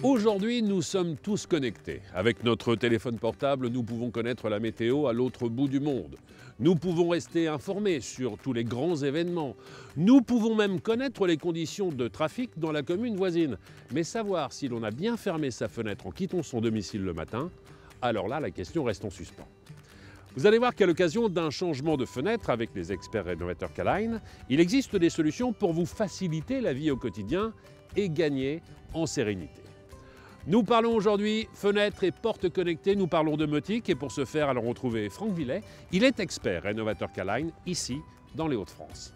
Aujourd'hui, nous sommes tous connectés. Avec notre téléphone portable, nous pouvons connaître la météo à l'autre bout du monde. Nous pouvons rester informés sur tous les grands événements. Nous pouvons même connaître les conditions de trafic dans la commune voisine. Mais savoir si l'on a bien fermé sa fenêtre en quittant son domicile le matin, alors là, la question reste en suspens. Vous allez voir qu'à l'occasion d'un changement de fenêtre avec les experts rénovateurs K-Line, il existe des solutions pour vous faciliter la vie au quotidien et gagner en sérénité. Nous parlons aujourd'hui fenêtres et portes connectées, nous parlons de domotique et pour ce faire, allons retrouver Franck Villet. Il est expert rénovateur K-Line ici dans les Hauts-de-France.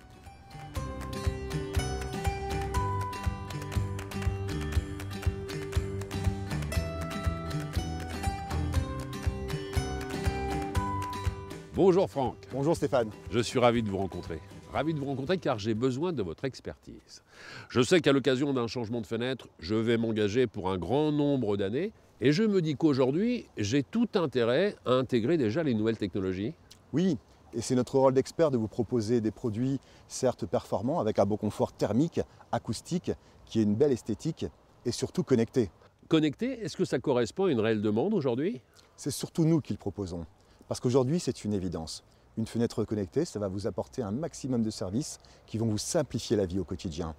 Bonjour Franck. Bonjour Stéphane. Je suis ravi de vous rencontrer. Ravi de vous rencontrer car j'ai besoin de votre expertise. Je sais qu'à l'occasion d'un changement de fenêtre, je vais m'engager pour un grand nombre d'années et je me dis qu'aujourd'hui, j'ai tout intérêt à intégrer déjà les nouvelles technologies. Oui, et c'est notre rôle d'expert de vous proposer des produits certes performants avec un beau confort thermique, acoustique, qui est une belle esthétique et surtout connecté. Connecté, est-ce que ça correspond à une réelle demande aujourd'hui? C'est surtout nous qui le proposons parce qu'aujourd'hui c'est une évidence. Une fenêtre connectée, ça va vous apporter un maximum de services qui vont vous simplifier la vie au quotidien.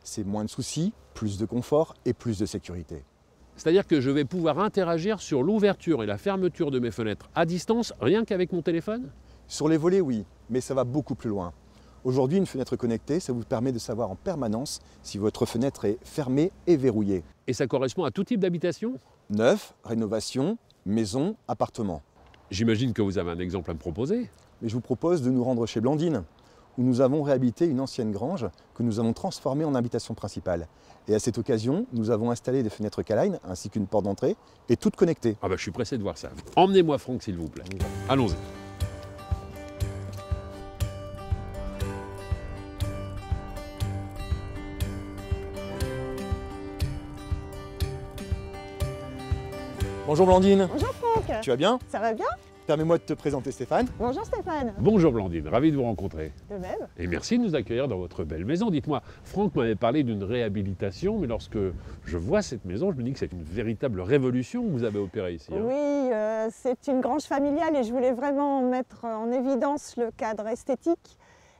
C'est moins de soucis, plus de confort et plus de sécurité. C'est-à-dire que je vais pouvoir interagir sur l'ouverture et la fermeture de mes fenêtres à distance, rien qu'avec mon téléphone? Sur les volets, oui, mais ça va beaucoup plus loin. Aujourd'hui, une fenêtre connectée, ça vous permet de savoir en permanence si votre fenêtre est fermée et verrouillée. Et ça correspond à tout type d'habitation? Neuf, rénovation, maison, appartement. J'imagine que vous avez un exemple à me proposer. Mais je vous propose de nous rendre chez Blandine, où nous avons réhabilité une ancienne grange que nous avons transformée en habitation principale. Et à cette occasion, nous avons installé des fenêtres K-Line ainsi qu'une porte d'entrée, et toutes connectées. Ah bah je suis pressé de voir ça. Emmenez-moi Franck s'il vous plaît. Allons-y. Bonjour Blandine. Bonjour Franck. Tu vas bien? Ça va bien? Permets-moi de te présenter Stéphane. Bonjour Stéphane. Bonjour Blandine, ravi de vous rencontrer. De même. Et merci de nous accueillir dans votre belle maison. Dites-moi, Franck m'avait parlé d'une réhabilitation, mais lorsque je vois cette maison, je me dis que c'est une véritable révolution que vous avez opérée ici. Hein. Oui, c'est une grange familiale et je voulais vraiment mettre en évidence le cadre esthétique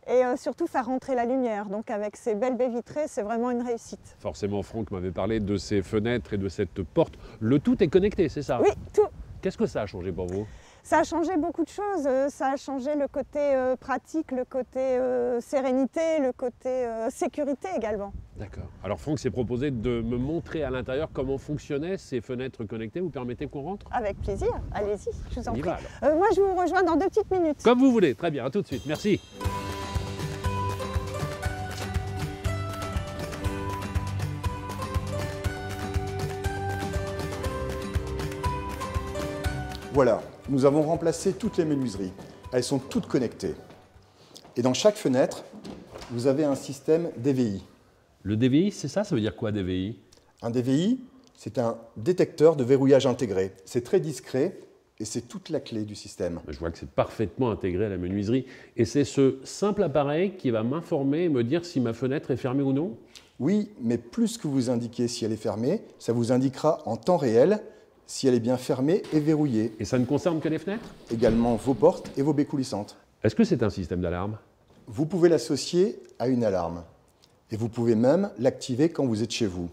et surtout faire rentrer la lumière. Donc avec ces belles baies vitrées, c'est vraiment une réussite. Forcément, Franck m'avait parlé de ces fenêtres et de cette porte. Le tout est connecté, c'est ça? Oui, tout. Qu'est-ce que ça a changé pour vous? Ça a changé beaucoup de choses. Ça a changé le côté pratique, le côté sérénité, le côté sécurité également. D'accord. Alors Franck s'est proposé de me montrer à l'intérieur comment fonctionnaient ces fenêtres connectées. Vous permettez qu'on rentre? Avec plaisir. Allez-y, je vous en On y prie. va alors. Moi, je vous rejoins dans 2 petites minutes. Comme vous voulez. Très bien, à tout de suite. Merci. Voilà, nous avons remplacé toutes les menuiseries. Elles sont toutes connectées. Et dans chaque fenêtre, vous avez un système DVI. Le DVI, c'est ça? Ça veut dire quoi, DVI? Un DVI, c'est un détecteur de verrouillage intégré. C'est très discret et c'est toute la clé du système. Je vois que c'est parfaitement intégré à la menuiserie. Et c'est ce simple appareil qui va m'informer et me dire si ma fenêtre est fermée ou non? Oui, mais plus que vous indiquez si elle est fermée, ça vous indiquera en temps réel si elle est bien fermée et verrouillée. Et ça ne concerne que les fenêtres? Également vos portes et vos baies coulissantes. Est-ce que c'est un système d'alarme? Vous pouvez l'associer à une alarme. Et vous pouvez même l'activer quand vous êtes chez vous.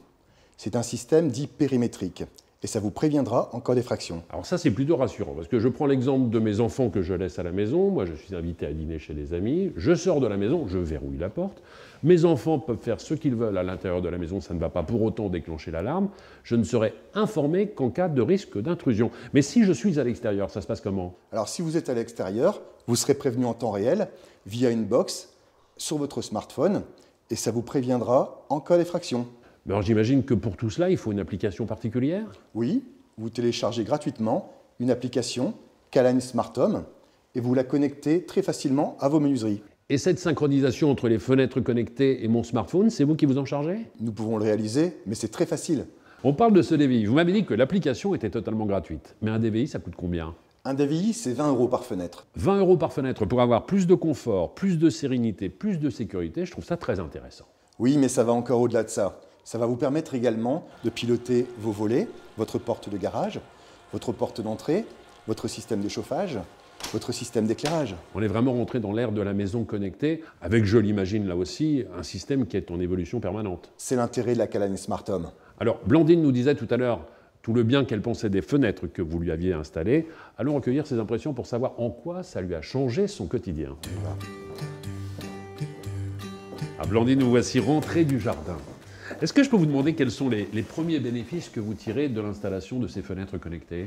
C'est un système dit périmétrique. Et ça vous préviendra en cas d'effraction. Alors ça, c'est plutôt rassurant, parce que je prends l'exemple de mes enfants que je laisse à la maison. Moi, je suis invité à dîner chez des amis. Je sors de la maison, je verrouille la porte. Mes enfants peuvent faire ce qu'ils veulent à l'intérieur de la maison. Ça ne va pas pour autant déclencher l'alarme. Je ne serai informé qu'en cas de risque d'intrusion. Mais si je suis à l'extérieur, ça se passe comment? Alors si vous êtes à l'extérieur, vous serez prévenu en temps réel via une box sur votre smartphone et ça vous préviendra en cas d'effraction. Mais alors j'imagine que pour tout cela, il faut une application particulière? Oui, vous téléchargez gratuitement une application K-Line Smart Home et vous la connectez très facilement à vos menuiseries. Et cette synchronisation entre les fenêtres connectées et mon smartphone, c'est vous qui vous en chargez? Nous pouvons le réaliser, mais c'est très facile. On parle de ce DVI. Vous m'avez dit que l'application était totalement gratuite. Mais un DVI, ça coûte combien? Un DVI, c'est 20 € par fenêtre. 20 € par fenêtre pour avoir plus de confort, plus de sérénité, plus de sécurité, je trouve ça très intéressant. Oui, mais ça va encore au-delà de ça. Ça va vous permettre également de piloter vos volets, votre porte de garage, votre porte d'entrée, votre système de chauffage, votre système d'éclairage. On est vraiment rentré dans l'ère de la maison connectée, avec, je l'imagine là aussi, un système qui est en évolution permanente. C'est l'intérêt de la Caline Smart Home. Alors, Blandine nous disait tout à l'heure tout le bien qu'elle pensait des fenêtres que vous lui aviez installées. Allons recueillir ses impressions pour savoir en quoi ça lui a changé son quotidien. Ah, Blandine, nous voici rentrés du jardin. Est-ce que je peux vous demander quels sont les premiers bénéfices que vous tirez de l'installation de ces fenêtres connectées?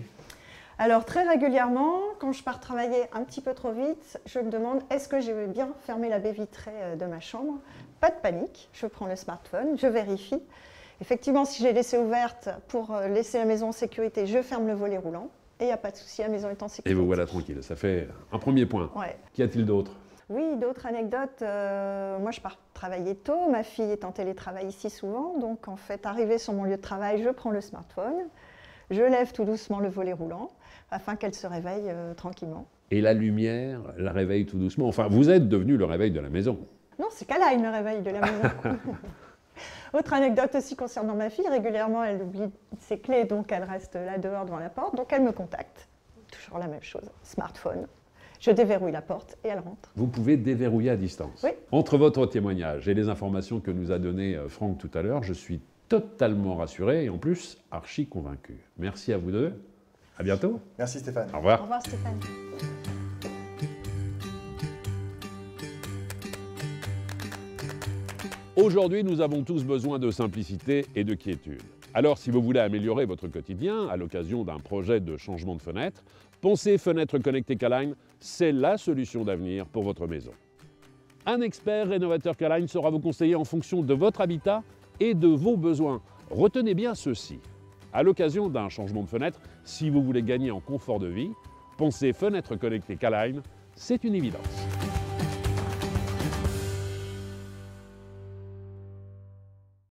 Alors très régulièrement, quand je pars travailler un petit peu trop vite, je me demande est-ce que j'ai bien fermé la baie vitrée de ma chambre? Pas de panique, je prends le smartphone, je vérifie. Effectivement, si je l'ai laissée ouverte pour laisser la maison en sécurité, je ferme le volet roulant et il n'y a pas de souci, la maison est en sécurité. Et vous voilà tranquille, ça fait un premier point. Ouais. Qu'y a-t-il d'autre? Oui, d'autres anecdotes. Moi, je pars travailler tôt. Ma fille est en télétravail ici souvent. Donc, en fait, arrivée sur mon lieu de travail, je prends le smartphone. Je lève tout doucement le volet roulant afin qu'elle se réveille tranquillement. Et la lumière la réveille tout doucement. Enfin, vous êtes devenu le réveil de la maison. Non, c'est Caline le réveil de la maison. Autre anecdote aussi concernant ma fille. Régulièrement, elle oublie ses clés, donc elle reste là dehors devant la porte. Donc, elle me contacte. Toujours la même chose. Smartphone. Je déverrouille la porte et elle rentre. Vous pouvez déverrouiller à distance. Oui. Entre votre témoignage et les informations que nous a données Franck tout à l'heure, je suis totalement rassuré et en plus archi convaincu. Merci à vous deux. À bientôt. Merci Stéphane. Au revoir. Au revoir Stéphane. Aujourd'hui, nous avons tous besoin de simplicité et de quiétude. Alors, si vous voulez améliorer votre quotidien à l'occasion d'un projet de changement de fenêtre, pensez Fenêtres Connectées Caline, c'est la solution d'avenir pour votre maison. Un expert rénovateur Caline saura vous conseiller en fonction de votre habitat et de vos besoins. Retenez bien ceci. À l'occasion d'un changement de fenêtre, si vous voulez gagner en confort de vie, pensez Fenêtres Connectées Caline, c'est une évidence.